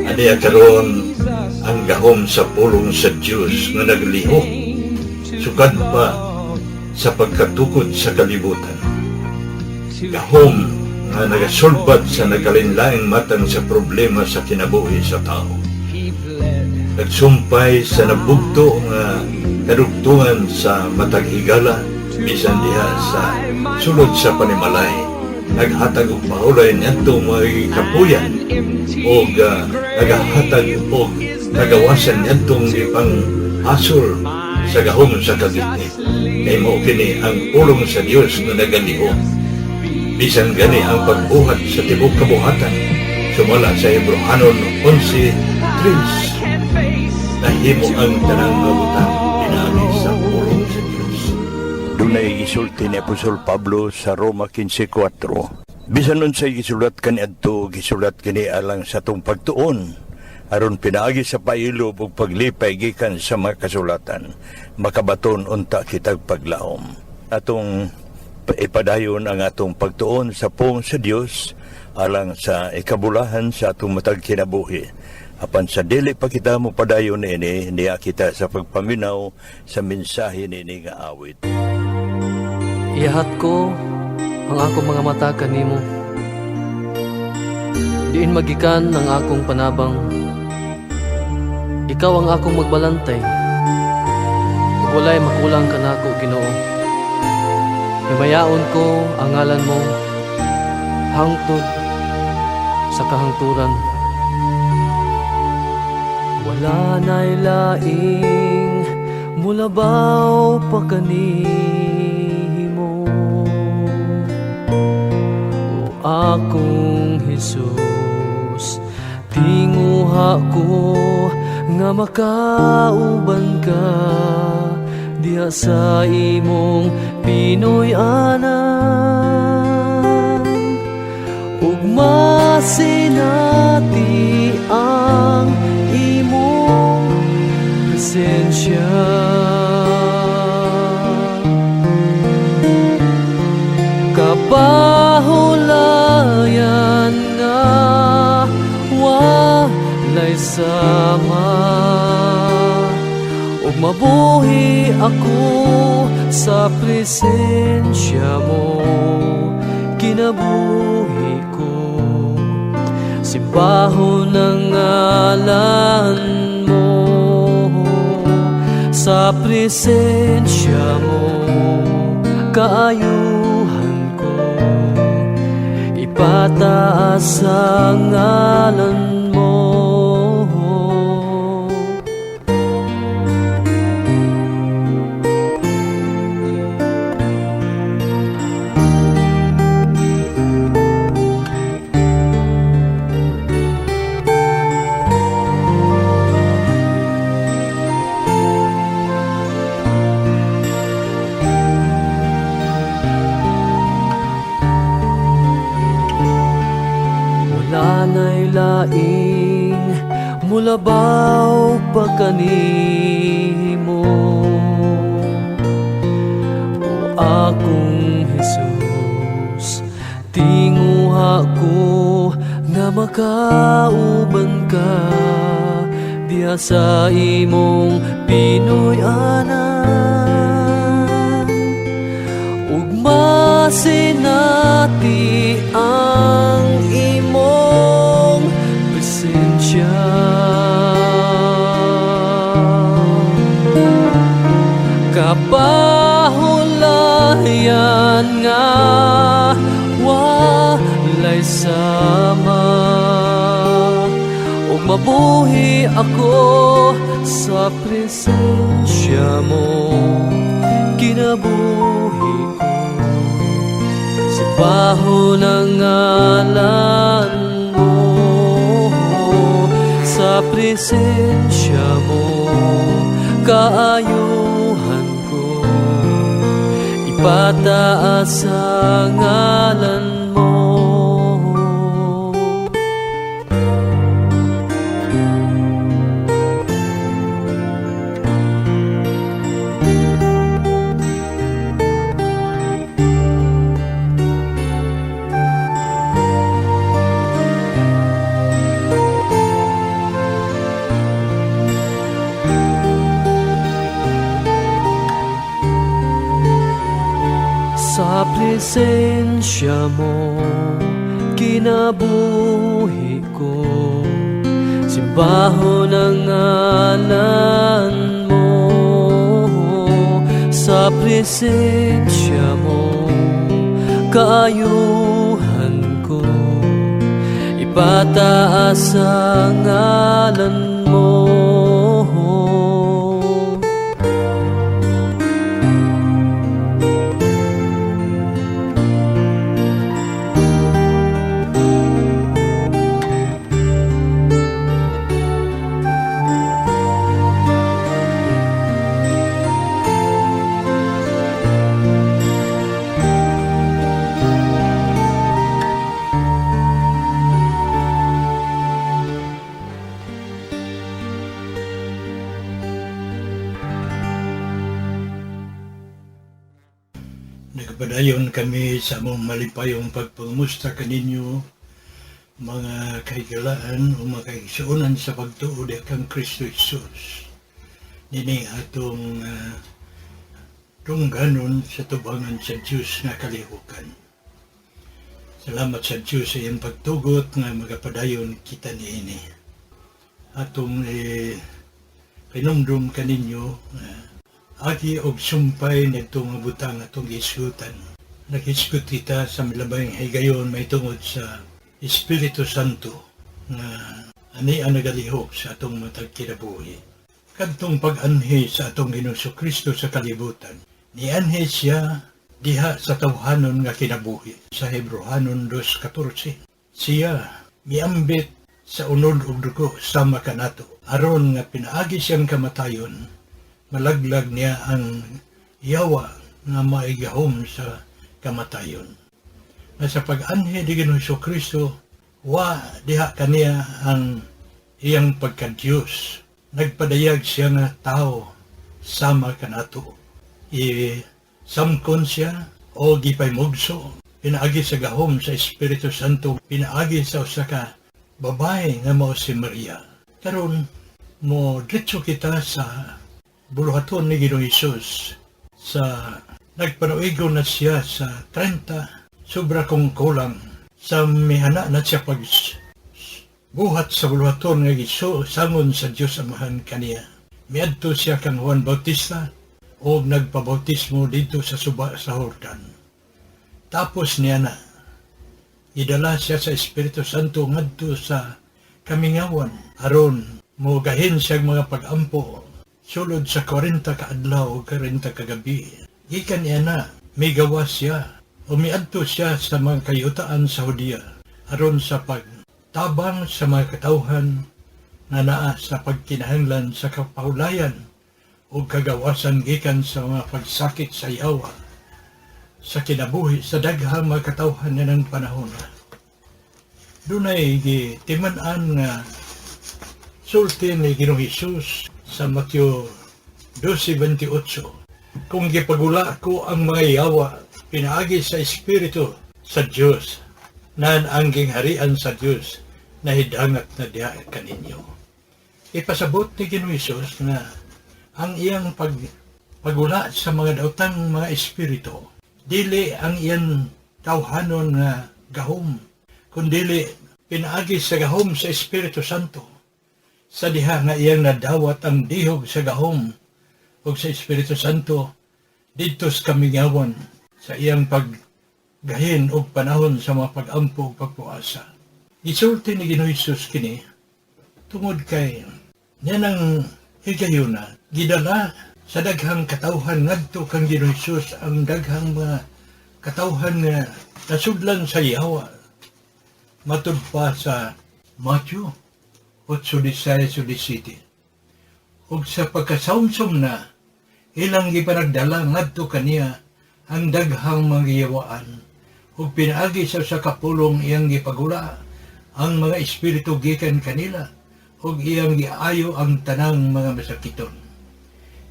Aniya karon ang gahom sa pulong sa Diyos nga nagliho, sukad pa sa pagkatukod sa kalibutan. Gahom nga nagasulbat sa nagalinlaing matang sa problema sa kinabuhi sa tao. Nagsumpay sa nabugto nga kadugtungan sa matag higala, bisan diha sa sulod sa panimalay. Naghatag og mahulay niyadto mga kapuyan o nagahatag og nagawasan niyadtong ipang hasol sa gahom sa kagitni. Kay mao kini ang pulong sa Dios nga nagaliho. Bisan gani ang pagbuhat sa tibok kabuhatan, sumala sa Hebrehanon 11:3, nahimo ang tanang mabutan pinaagi sa pulong sa Dios. Dunay gisulti ni Apostol Pablo sa Roma 15:4. Bisan nun sa gisulat kaniadto, gisulat kini alang sa tong pagtuon, aron pinaagi sa pailob ug paglipay gikan sa mga kasulatan, makabaton unta kitag paglaom. Atong ipadayon ang atong pagtuon sa pong sa Dios alang sa ikabulahan sa atong matag kinabuhi. Apan sa dili pa kita mo padayon ini, niya kita sa pagpaminaw sa mensahe nini nga awit. Iyahat ko ang akong mga mata kanimo. Diin magikan ang akong panabang. Ikaw ang akong magbalantay. Ug walay makulang kanako, Ginoo. Himayaon ko ang ngalan mo hangtod sa kahangturan. Wala na'y laing mulabaw pa kanimo, o akong Jesus. Tinguha ko nga makauban ka diha sa imong Pinoy anan, ug masinati ang imong presensya. Kapahulayan nga walay sama, ug mabuhi ako sa presensya mo. Kinabuhi ko simbahon ang ngalan mo. Sa presensya mo kaayuhan ko, ipataas ang ngalan mo. Na'y laing mulabaw pa kanimo, o akong Jesus. Tinguha ko nga makauban ka diha sa imong Pinoy anan, ug masinati ang imong presensya. Kapahulayan nga walay sama, ug mabuhi ako sa presensya mo. Kinabuhi ko simbahon ang ngalan mo. Sa presensya mo kaayuhan ko, ipataas ang ngalan mo. presensya mo, kinabuhi ko. Simbahon ang ngalan mo, sa presensya mo, kaayuhan ko. Ipataas ang ngalan mo. Nagpadayon kami sa among malipayong pagpangumusta kaninyo, mga kaigalaan o mga kaigsuonan sa pagtuo di kang Kristo Jesus. Nini atong tungganon sa tubangan sa Diyos nga kalihukan. Salamat sa Diyos sa iyang pagtugot nga magapadayon kita niini. Atong pinumdum kaninyo agi og sumpay nito nga butang atong isutan. Nag-isgot kita sa milabayng higayon may tungod sa Espiritu Santo nga ani ang nagalihok sa atong matag kinabuhi. Kadtong pag-anhi sa atong Ginoong Kristo sa kalibutan, nianhi siya diha sa tawhanon nga kinabuhi. Sa Hebrehanon 2:14, siya miambit sa unod ug dugo sama kanato aron nga pinaagi siyang kamatayon, malaglag niya ang yawa nga maigahom sa kamatayon. Na sa pag-anhi di Ginoong Kristo, wa diha kaniya ang iyang pagka-Diyos. Nagpadayag siya nga tao sama kanato. Samkon siya o gipaymugso. Pinaagi sa gahom sa Espiritu Santo, pinaagi sa usa ka babae nga mao si Maria. Karon mo diretso kita sa buluhaton ni Ginoong Hesus sa nagpanuigo na siya sa 30 sobra kong kulang sa mihana na siya pag buhat sa buluhaton nga sangon sa Diyos Amahan kaniya. Miadto siya kang Juan Bautista o nagpabautismo dito sa suba sa Jordan. Tapos niya na idala siya sa Espiritu Santo ngadto sa kamingawan aron mo gahin siya mga pag-ampo sulod sa 40 kaadlaw o 40 kagabi. Gikan niya na, may gawa siya, umiadto siya sa mga kayutaan sa Hudiya, aron sa pagtabang sa mga katawhan na naa sa pagkinahanglan sa kapahulayan o kagawasan gikan sa mga pagsakit sa yawa, sa kinabuhi sa daghang mga katawhan na ng panahon. Dunay gitiman-an nga sulti ni Ginoong Hesus sa Mateo 12:28, kung gipagula ko ang mga yawa, pinaagi sa Espiritu sa Diyos, nan ang gingharian sa Diyos na hidangat na diha kaninyo. Ipasabot ni Ginoong Hesus na ang iyang pagula sa mga daotang mga espiritu, dili ang iyang tawhanon nga gahom, kundili pinaagi sa gahom sa Espiritu Santo. Sa diha nga iyang nadawat ang dihog sa gahom o sa Espiritu Santo dito sa kamingawan sa iyang paggahin o panahon sa mga pag-ampo o pagpuasa. Isulti ni Ginoong Hesus kini tungod kay niyanang higayuna gidala sa daghang katawhan ngadto kang Ginoong Hesus ang daghang mga katawhan nga nasudlan sa yawa matud pa sa Matthew 8:16. Ug sa pagkasawmsum na ilang gipanagdala ngadto kaniya ang daghang mga yawaan ug pinaagi sa kapulong iyang gipagula ang mga espiritu gikan kanila ug iyang giayo ang tanang mga masakiton.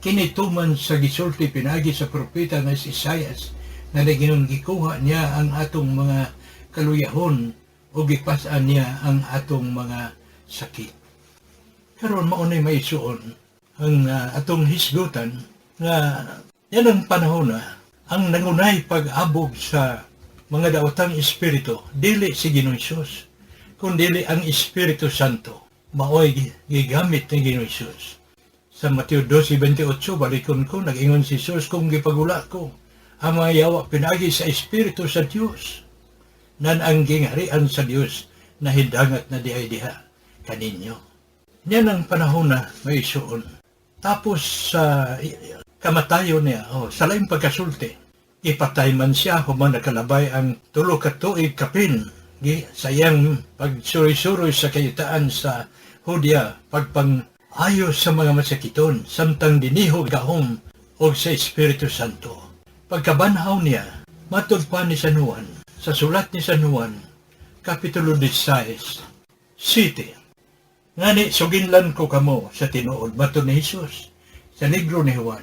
Kini tuman sa gisulti pinaagi sa propeta nga si Isaias na nagingon gikuha niya ang atong mga kaluyahon ug gipas-an niya ang atong mga sakit. Karon maunay maisuon ang atong hisgutan nga yan ang panahon na ang nangunay pag-abog sa mga daotang espiritu, dili si Ginoong Hesus, kundi ang Espiritu Santo. Maoy gigamit ni Ginoong Hesus. Sa Mateo 12:28, balikon ko, nag-ingon si Hesus, kung gipagula ko, ang mga yawa pinagi sa Espiritu sa Diyos, nan ang gingharian sa Diyos na hidangat na diha kaninyo. Yan ang panahon na may isuon. Tapos sa kamatayon niya, sa laing pagkasulti, ipatay man siya human nakalabay ang 3 ka tuig kapin sa iyang pagsuri-suroy sa kayutaan sa Hudya, pagpang-ayos sa mga masakiton, samtang dinihog gahom o sa Espiritu Santo. Pagkabanhaw niya, matod pa ni San Juan, sa sulat ni San Juan, Kapitulo 16, City. Ngani, suginlan ko kamo sa tinuod, matod ni Jesus, sa libro ni Juan,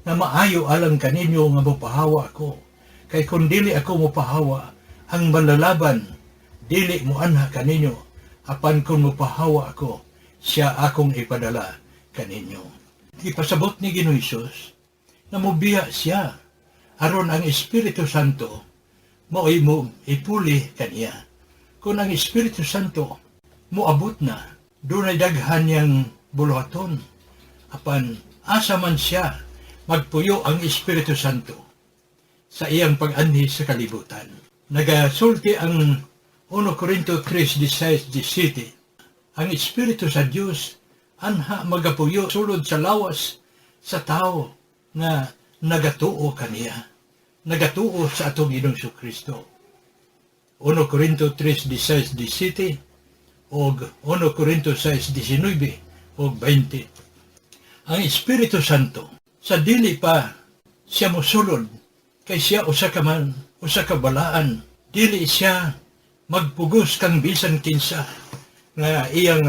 na maayo alang kaninyo nga mupahawa ko. Kay kung dili ako mupahawa, ang malalaban, dili mo anha kaninyo, apan kung mupahawa ako, siya akong ipadala kaninyo. Ipasabot ni Ginoong Hesus, na mubiya siya, aron ang Espiritu Santo, mo'y mo ipuli kaniya. Kung ang Espiritu Santo, moabot na, doon ay daghan niyang buluhaton, apan asa man siya, magpuyo ang Espiritu Santo sa iyang pag-anhi sa kalibutan. Nagasulti ang 1 Corinto 3:16-17. Ang Espiritu sa Diyos anha magapuyo sulod sa lawas sa tao nga nagatuo kaniya. Nagatuo sa atong Ginoong Kristo. 1 Corinto 3:16-17 o 1 Corinto 6:19 o 20. Ang Espiritu Santo sa dili pa siya mosulod, kay siya usa ka balaan, dili siya magpugos kang bisan kinsa nga iyang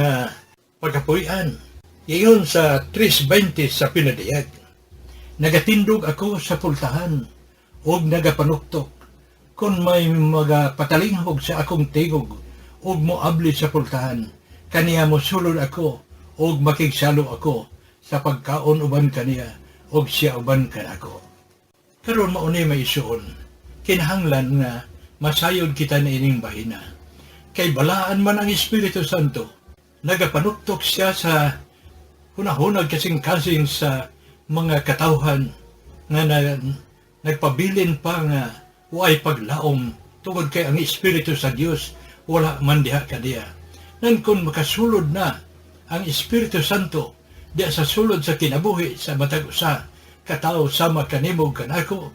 pagkapuy-an. Iyon sa 3:20 sa pinadiyag. Nagatindog ako sa pultahan ug nagapanuktok. Kung may magapatalingog sa akong tigog ug moabli sa pultahan, kaniya mosulod ako ug makigsalo ako sa pagkaon uban kaniya ug siya uban kanako. Karon mauni may isuon, kinahanglan nga masayod kita na ining bahina. Kay balaan man ang Espiritu Santo, nagapanuktok siya sa hunahunag kasing-kasing sa mga katawhan nga nagpabilin pa nga way paglaom tungod kay ang Espiritu sa Dios wala man diha kadiya. Nan kung makasulod na ang Espiritu Santo diya sa sulod sa kinabuhi sa matag usa katao sama kanimo kanako,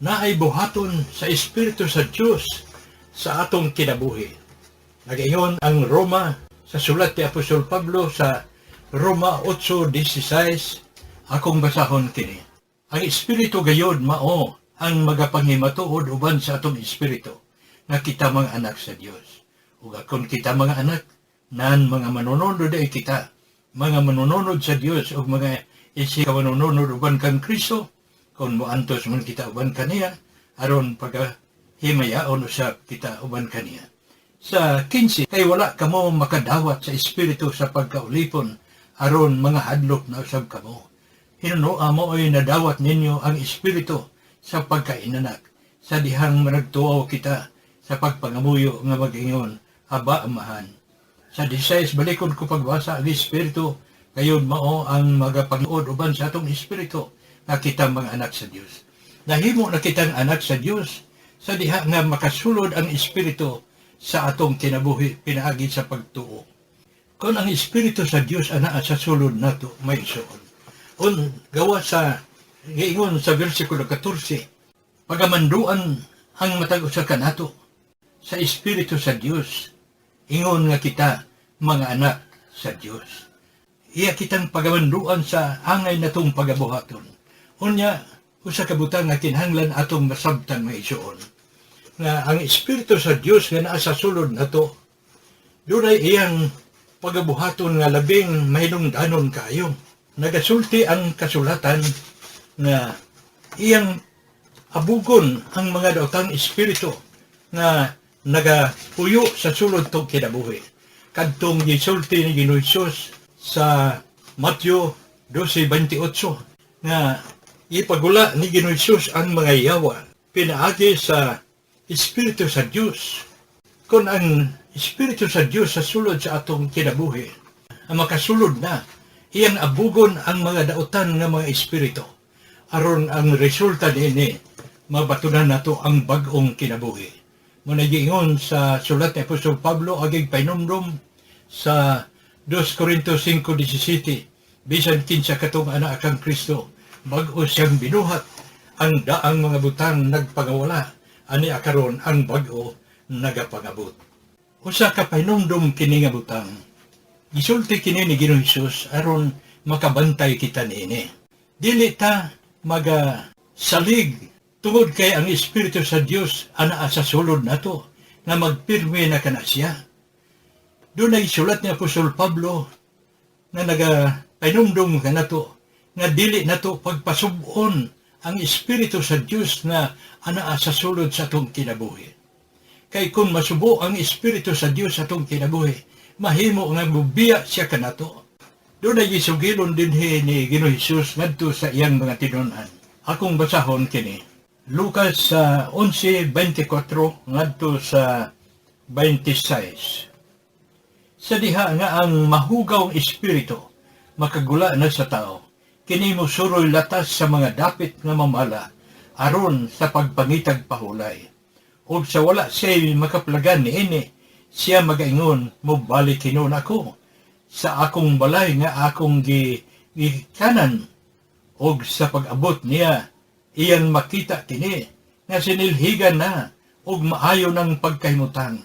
naay buhaton sa Espiritu sa Dios sa atong kinabuhi. Nagaingon ang Roma sa sulat ni Apostol Pablo sa Roma 8:16, akong basahon kini. Ang Espiritu gayod mao ang magapangimatuod uban sa atong espiritu nga kita mga anak sa Dios. Ug akon kita mga anak, nan mga manununod ay kita, mga manununod sa Dios ug mga isi ka manununod uban kang Kristo, kung moantos man kita uban kaniya, aron paghimayaon usab kita uban kaniya. Sa 15, kay wala kamo makadawat sa espiritu sa pagkaulipon, aron mga hadlok na usab kamo. Hinunoa mo ay nadawat ninyo ang espiritu sa pagkainanak, sa dihang managtuaw kita sa pagpangamuyo nga mag-ingon, Aba, Amahan. Sa 16, balikon ko pagbasa ang espiritu, kayon mao ang magapangod uban sa atong espiritu, nga kita mga anak sa Dios. Nahimo na kitang anak sa Dios, sa diha nga makasulod ang espiritu sa atong kinabuhi pinaagi sa pagtuo. Kung ang espiritu sa Dios anaa sa sulod nato, may isuon. Gawa sa giingon sa versikulo 14, pagamanduan ang matag usa kanato sa espiritu sa Dios, ingon nga kita mga anak sa Dios. Iya kitang pagamanduan sa angay natong pagabuhaton. Unya, usa ka butang nga kinahanglan atong masabtan nga isuon. Nga ang espiritu sa Dios nga naa sa sulod nato, dunay iyang pagabuhaton nga labing mahinungdanon kaayo. Nagasulti ang kasulatan nga iyang abugon ang mga daotang espiritu nga nagapuyo sa sulod tong kinabuhi. Kadtong gisulti ni Ginoong Hesus sa Mateo 12:28 nga ipagula ni Ginoong Hesus ang mga yawa, pinaagi sa Espiritu sa Diyos. Kung ang Espiritu sa Diyos sa sulod sa atong kinabuhi, ang makasulod na, iyang abugon ang mga dautan ng mga Espiritu. Aron ang resulta niini, mabatunan nato ang bagong kinabuhi. Muna giingon sa sulat ni Apostol Pablo, aging painumdum sa 2 Corintios 5:17, bisan kinsa katong anak kang Kristo, bag-o siyang binuhat, ang daang mga butang nagpangawala, ani akaron ang bag-o nagapangabot. Usa ka painumdum kini nga butang, gisulti kini ni Ginoong Hesus aron makabantay kita niini. Dili ta magasalig tungod kay ang Espiritu sa Dios anaa sa sulod nato nga magpirme na kana siya. Doon ay sulat ni Apostol Pablo na nagapainumdum ka nato nga dili nato pagpasubon ang Espiritu sa Dios na anaa sa sulod sa atong kinabuhi. Kay kung masubo ang Espiritu sa Dios sa atong kinabuhi, mahimo nga mubiya siya kanato. Doon ay isugilon din ni Ginoong Hesus ngadto sa iyang mga tinunan. Akong basahon kini. Lucas 11:24 ngadto sa 26. Sa diha nga ang mahugawng espiritu makagula na sa tao, kini mo suroy latas sa mga dapit nga mamala aron sa pagpangitag pahulay. Ug sa wala siya makaplagan niini, siya magaingon, mobalik hinon ako sa akong balay nga akong gikanan. Og sa pag-abot niya, iyang makita kini nga sinilhigan na og maayo ng pagkahimutan.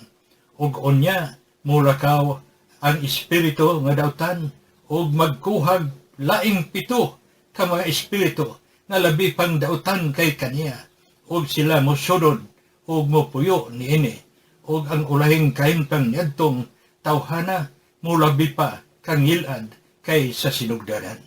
Og onya, mulakaw ang espiritu nga dautan og magkuhag laing 7 ka mga espiritu nga labi pang dautan kay kaniya. Og sila mosunod og mopuyo niini. Og ang ulahing kahimtang niadtong tawhana mulabi pa kang hilad kay sa sinugdanan.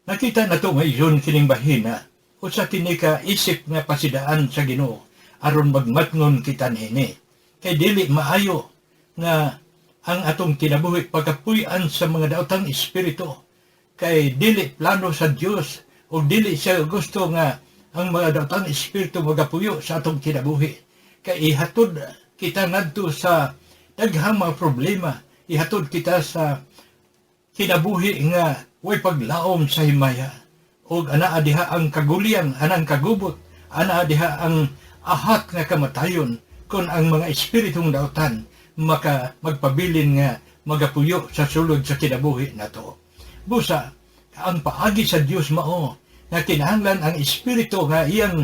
Nakita na ito ngayon kining bahina o sa kini ka isip nga pasidaan sa Ginoo aron magmatngon kita niini. Kay dili maayo nga ang atong kinabuhi pagkapuy-an sa mga daotang espiritu. Kay dili plano sa Dios o dili siya gusto nga ang mga daotang espiritu magapuyo sa atong kinabuhi. Kay ihatod kita ngadto sa daghang mga problema, ihatod kita sa kinabuhi nga way paglaom sa himaya. O anaa diha ang kaguliang, anang kagubot, anaa diha ang ahat nga kamatayon kung ang mga espiritong dautan magpabilin nga magapuyo sa sulod sa kinabuhi nato. Busa, ang paagi sa Dios mao nga kinahanglan ang espiritu nga iyang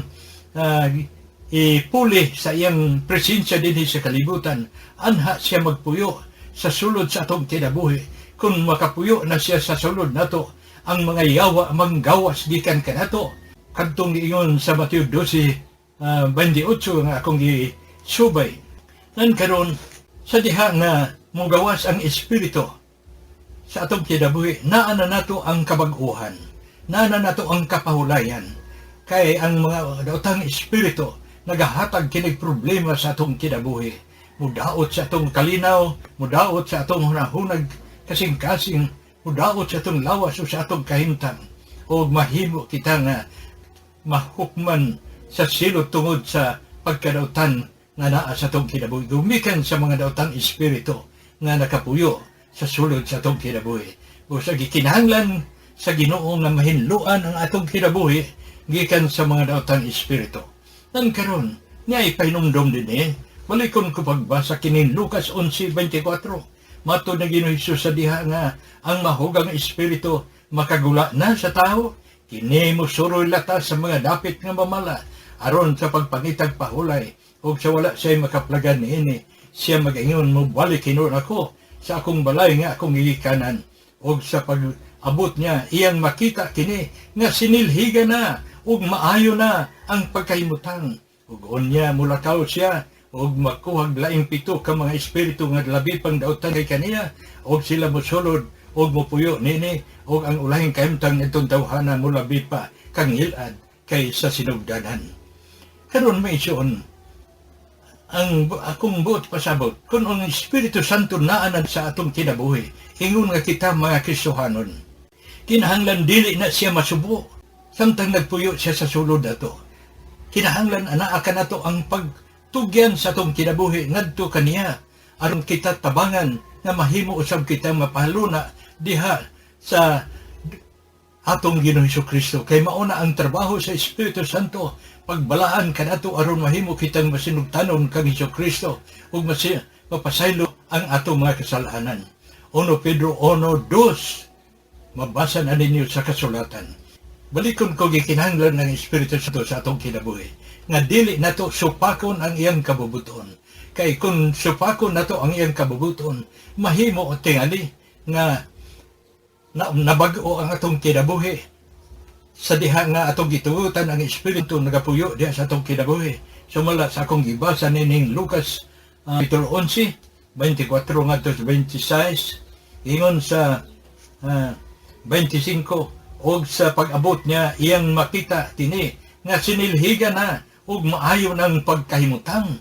ipuli sa iyang presensya dinhi sa kalibutan, anha siya magpuyo sa sulod sa atong kinabuhi. Kung makapuyo na siya sa sulod nato, ang mga yawa manggawas gikan kanato. Kadtong giingon sa Mateo 12:28 nga akong gisubay. Nan karon sa diha nga mugawas ang espiritu sa atong kinabuhi, naa na nato ang kabag-uhan, naa na nato ang kapahulayan. Kay ang mga daotang espiritu nagahatag kinig problema sa atong kinabuhi. Mudaot sa atong kalinaw, mudaot sa atong hunahunag kasing-kasing, mudaot sa atong lawas o sa atong kahimtang. O mahimo kita nga mahukman sa silot tungod sa pagkadautan nga naa sa atong kinabuhi. Gumikan sa mga daotang espiritu nga nakapuyo sa sulod sa atong kinabuhi. O sa gikinahanglan sa Ginoo nga mahinluan ang atong kinabuhi gikan sa mga daotang espiritu. Nang karon, niya ipainumdum din Malikon ko pagbasa kinin Lucas 11:24. Mato na Ginoong Hesus sa diha nga ang mahugang espiritu makagula na sa tao, kini mo suroy latas sa mga dapit nga mamala aron sa pagpangitag pahulay. Og sa wala siya makaplagan niini, siya mag-ingon mo balik hinon ako sa akong balay nga akong gikanan. Og sa pag-abot niya, iyang makita kini nga sinilhiga na ug maayo na ang pagkahimutang. Ug unya mulakaw siya og makuhag laing 7 ka mga espiritu nga labi pang dautan kay kaniya, og sila mosulod og mopuyo nini, og ang ulahing kahimtang nitong tawhana mulabi pa kang hilad kay sa sinugdanan. Karon may isun ang akong buot pasabot, kung ang Espiritu Santo naanan sa atong kinabuhi, ingon nga kita mga Kristohanon, kinahanglan dili na siya masubo. Samtang nagpuyo siya sa sulod nato, kinahanglan anaa ka nato ang pagtugyan sa atong kinabuhi ngadto kaniya aron kita tabangan nga mahimo usab kita mapahaluna diha sa atong Ginoong Hesukristo. Kay mauna ang trabaho sa Espiritu Santo, pagbalaan kanato aron mahimo kitang masinugtanon kang Hesukristo ug mapasaylo ang atong mga kasalanan. 1 Pedro 1:2, mabasa na ninyo sa kasulatan. Balikon ko gikinahanglan ng Espiritu Santo sa atong kinabuhi nga dili nato supakon ang iyang kabubuton. Kay kung supakon nato ang iyang kabubuton, mahimo o tingali nga nabago ang atong kinabuhi sa diha nga atong gitugutan ang Espiritu nagapuyo diha sa atong kinabuhi. Sumala sa akong gibasa nining Lucas Kapitulo 11, 24 ngadto sa 26, ingon sa 25, og sa pag-abot niya iyang makita tini nga sinilhiga na ug maayo ng pagkahimutang.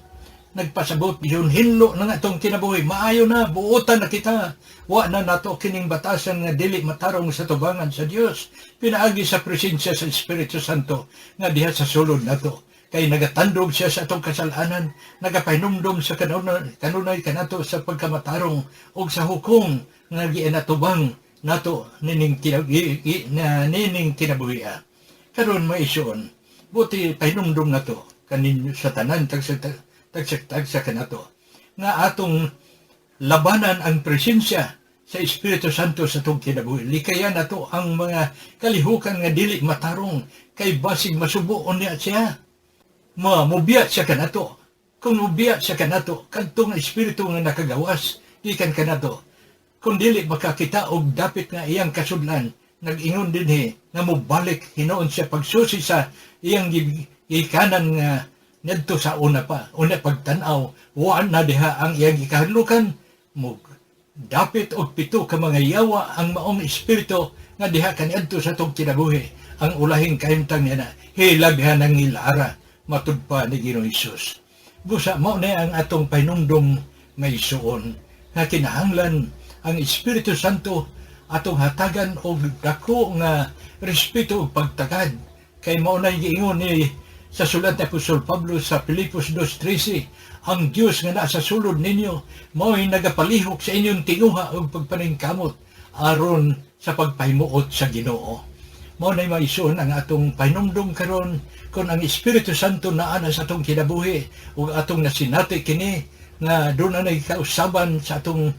Nagpasabot yun hinlo ng atong kinabuhi, maayo na buotan na kita, wa na nato kining batasan nga dili matarong sa tubangan sa Dios, pinaagi sa presensya sa Espiritu Santo nga diha sa sulod nato. Kay nagatandog siya sa atong kasalanan, nagapahinumdum sa kanunay kanato sa pagkamatarong ug sa hukom nga gianatubang nato nining kinabuhi. Karon maison, buti pahinumdum nato kaninyo sa tanan tagsagtagsa kanato nga atong labanan ang presensya sa Espiritu Santo sa atong kinabuhi. Likayan nato ang mga kalihukan nga dili matarong kay basig masubuon niya siya. Mubiyat siya kanato. Kung mubiyat siya kanato, kadtong Espiritu nga nakagawas, ikan kanato. Kung dili makakita og dapit nga iyang kasudlan, nag-ingon dinhi nga mubalik hinoon siya pagsusi sa iyang gikanan nga ngadto sa una pagtan-aw, wa na diha ang iyang gikahadlukan, dapit og pito ka mga yawa ang maong espiritu nga diha kaniadto sa atong kinabuhi. Ang ulahing kahimtang niya na hilabhan ng ilara matudpa ni Ginoong Hesus. Busa mao na ang atong pahinumdom nga isuon nga kinahanglan ang Espiritu Santo atong hatagan og dako nga respeto ug pagtagad. Kay mao na giingon ni sa sulat ni Apostol Pablo sa Filipos 2:13, ang Dios nga naa sa sulod ninyo mao'y nagapalihok sa inyong tinguha ug pagpaningkamot aron sa pagpahimuot sa Ginoo. Mao na maison ang atong pahinumdom karon kung ang Espiritu Santo naa na sa atong kinabuhi ug atong nasinati kini nga doon na kausaban sa atong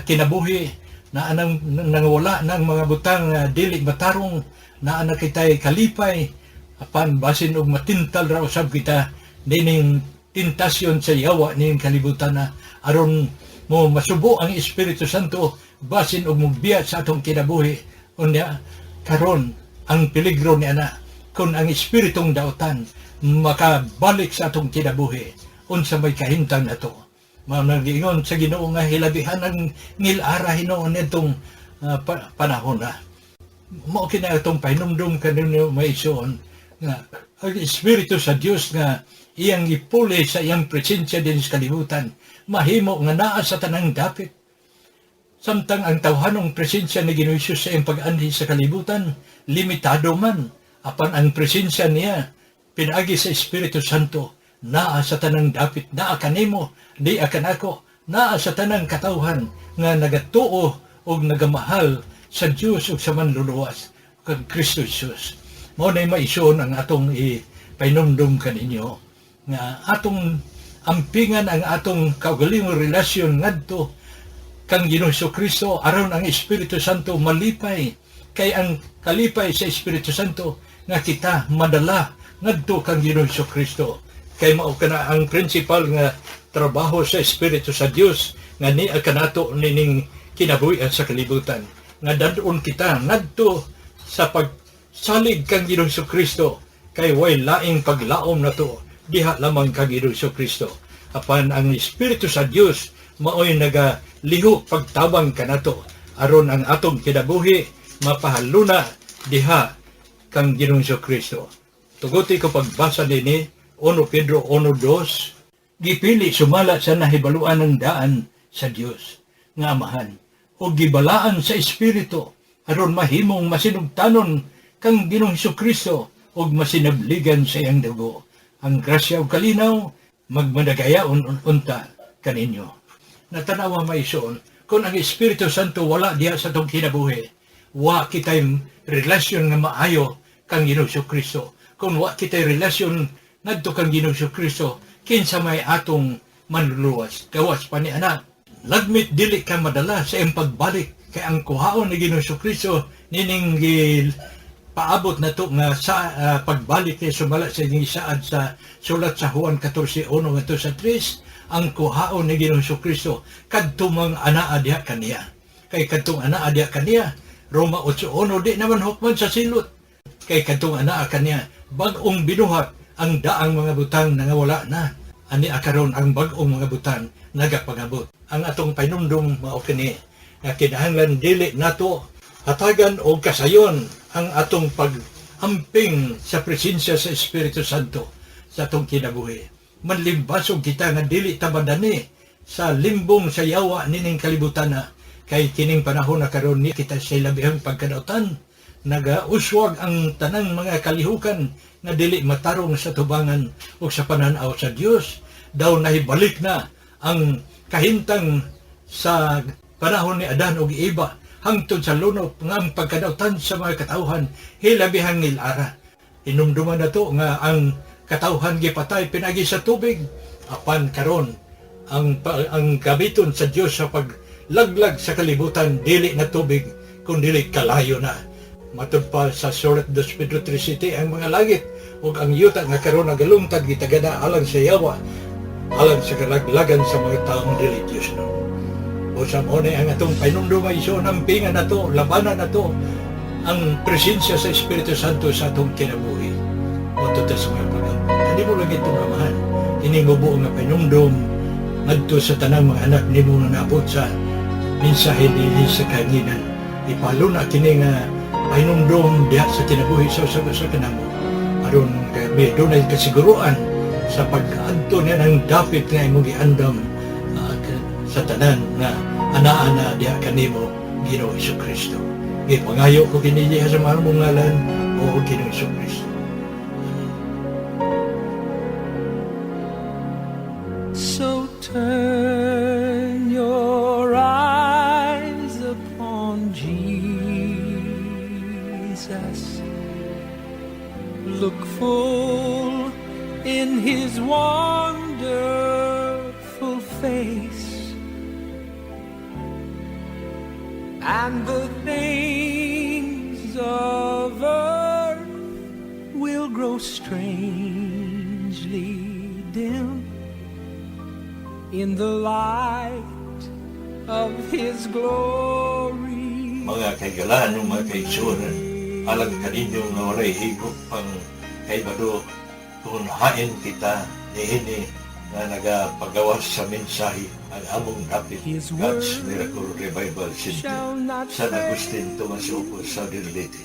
kinabuhi na nangwala ng mga butang dili matarong na kita'y kalipay apan basin og matintal ra usab kita nining tentasyon sa yawa ning kalibutan na aron mo masubo ang Espiritu Santo basin og mugbiya sa atong kinabuhi. Unya karon ang peligro ni ana kung ang espiritong dautan makabalik sa atong kinabuhi unsa may kahimtang nato. Nag-ingon sa Ginoo nga hilabihan ang ngilara hinoon itong panahon na. Mao kina itong pahinumdum kanino maison nga ang Espiritu sa Dios nga iyang ipuli sa iyang presensya din sa kalibutan, mahimo nga naa sa tanang dapit. Samtang ang tawhanong presensya ni Ginoong Hesus sa iyang pag-anhi sa kalibutan, limitado man, apan ang presensya niya pinaagi sa Espiritu Santo naa sa tanang dapit, naa kanimo, di akan ako, naa sa tanang katawhan nga nagatuo o nagamahal sa Diyos o sa manluluwas kang Kristo Jesus. Mao na maison ang atong ipainumdum kaninyo nga atong ampingan ang atong kaugalingong relasyon ngadto kang Ginoong Kristo aron ang Espiritu Santo malipay kay ang kalipay sa Espiritu Santo nga kita madala ngadto kang Ginoong Kristo. Kay mao kana ang principal nga trabaho sa Espiritu sa Dios nga niya kanato nining kinabuhi sa kalibutan nga dadon kita ngadto sa pagsalig kang Ginoong Kristo kay way laing paglaom nato diha lamang kang Ginoong Kristo apan ang Espiritu sa Dios maoy nagalihok pagtabang kanato aron ang atong kinabuhi mapahaluna diha kang Ginoong Kristo. Tuguti ko pagbasa dinhi 1 Pedro 1:2, gipili sumala sa nahibaluan ng daan sa Dios nga Amahan o gibalaan sa Espiritu aron mahimong masinugtanon kang Ginoong Kristo ug masinabligan sa iyang dugo. Ang grasya ug kalinaw magmadagayaon unta kaninyo. Natanawa maisoon, kung ang Espiritu Santo wala diha sa tong kinabuhi, wa kitay relasyon nga maayo kang Ginoong Kristo. Kung wa kitay relasyon ngadto kang Ginoong Kristo, kinsa may atong manluluwas. Gawas pa ni ana, lagmit dili ka madala sa iyang pagbalik, kay ang kuhaon ni Ginoong Kristo nining paabot na to nga sa pagbalik kay sumala sa inyong isaad sa sulat sa Juan 14:1 ngadto sa 3, ang kuhaon ni Ginoong Kristo kadtong mga anaa diha kaniya. Kay kadtong anaa diha kaniya, Roma 8:1 di naman hukman sa silot. Kay kadtong anaa kaniya, bag-ong binuhat ang daang mga butang nangawala na. Ani akaron ang bag-ong mga butang nagapangabot. Ang atong painumdum mao kini nga kinahanglan dili nato hatagan og kasayon ang atong pag-amping sa presensya sa Espiritu Santo sa atong kinabuhi. Manlimbasog kita nga dili tabadani sa limbong sa yawa nining kalibutan na, kay kining panahon na karon ni kita sa labihang pagkadautan, nagauswag ang tanang mga kalihukan nga dili matarong sa tubangan o sa pananaw sa Dios. Daw nahibalik na ang kahintang sa panahon ni Adan ug Eva hangtod sa lunop nga ang pagkadautan sa mga katawhan hilabihang nilara. Inumduman na to nga ang katawhan gipatay pinagi sa tubig, apan karon ang gabiton sa Dios sa paglaglag sa kalibutan dili na tubig kundi kalayo na. Matud pa sa surat 2 Pedro 3:7, ang mga langit ug ang yuta nga karon nagalungtad gitagada alang sa yawa, alang sa kalaglagan sa mga taong dili Dios no. O sa mo ang atong painumdumay so nampingan na to, labanan na to ang presensya sa Espiritu Santo sa atong kinabuhi. Matud sa mga pagkaw. Hindi mo lang itong amahan. Ini mo buong nga painumdum ngadto sa tanang mga anak ni mo na naabot sa mensahe dili sa kanginan. Ipaluna kini nga painumdum diha sa kinabuhi sa kanamo. Aron kay may dunay kasiguruan sa pagkaadto niya ng dapit nga imong giandam sa tanan nga ana-ana diha kanimo Ginoong Kristo. Gipangayo ko kini diha sa mahal mong ngalan o Ginoong Kristo. So turn your eyes upon Jesus. Look full in His wonderful face, and the things of earth will grow strangely dim in the light of His glory. Mga kaigalan ng mga kaigsunan, alang kaninyo nga walay higop pang kaibado, kung hain kita nihini nga nagapagawas sa mensahe ang among dapit God's Miracle Revival Center San Agustin Tomas Opo sa Dirlete.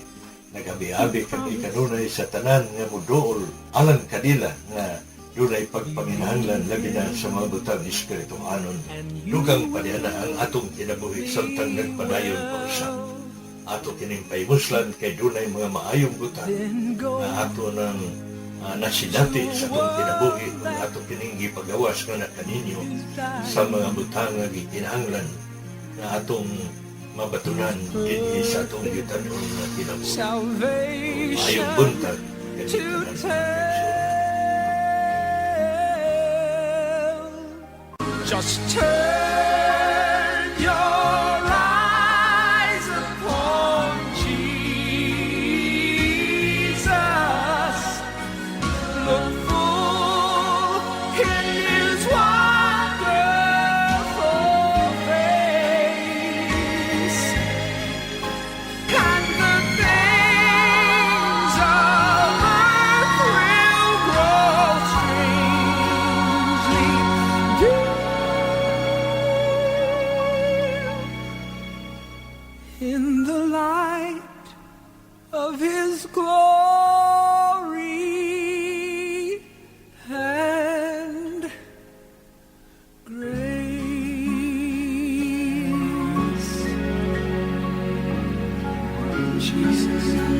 Nagabi-abi kami kanunay sa tanan nga muduol alang kanila nga dunay pagpanginahanglan labi na sa mga butang espiritu anon. Dugang paniana ang atong kinabuhi samtang nagpadayon pa usap. Ato kining paimuslan kay dunay mga maayong butang nga ato ng nasinati sa atong kinabuhi kung ato kining gipagawas nga na kaninyo sa mga butang nga gikinahanglan nga atong mabatunan dinhi sa atong gitanon nga kinabuhi. Maayong buntag kanina. Just turn your eyes upon Jesus. Look full in His wonderful face, and the things of earth will grow strangely dim in the light of His glory and grace. Jesus.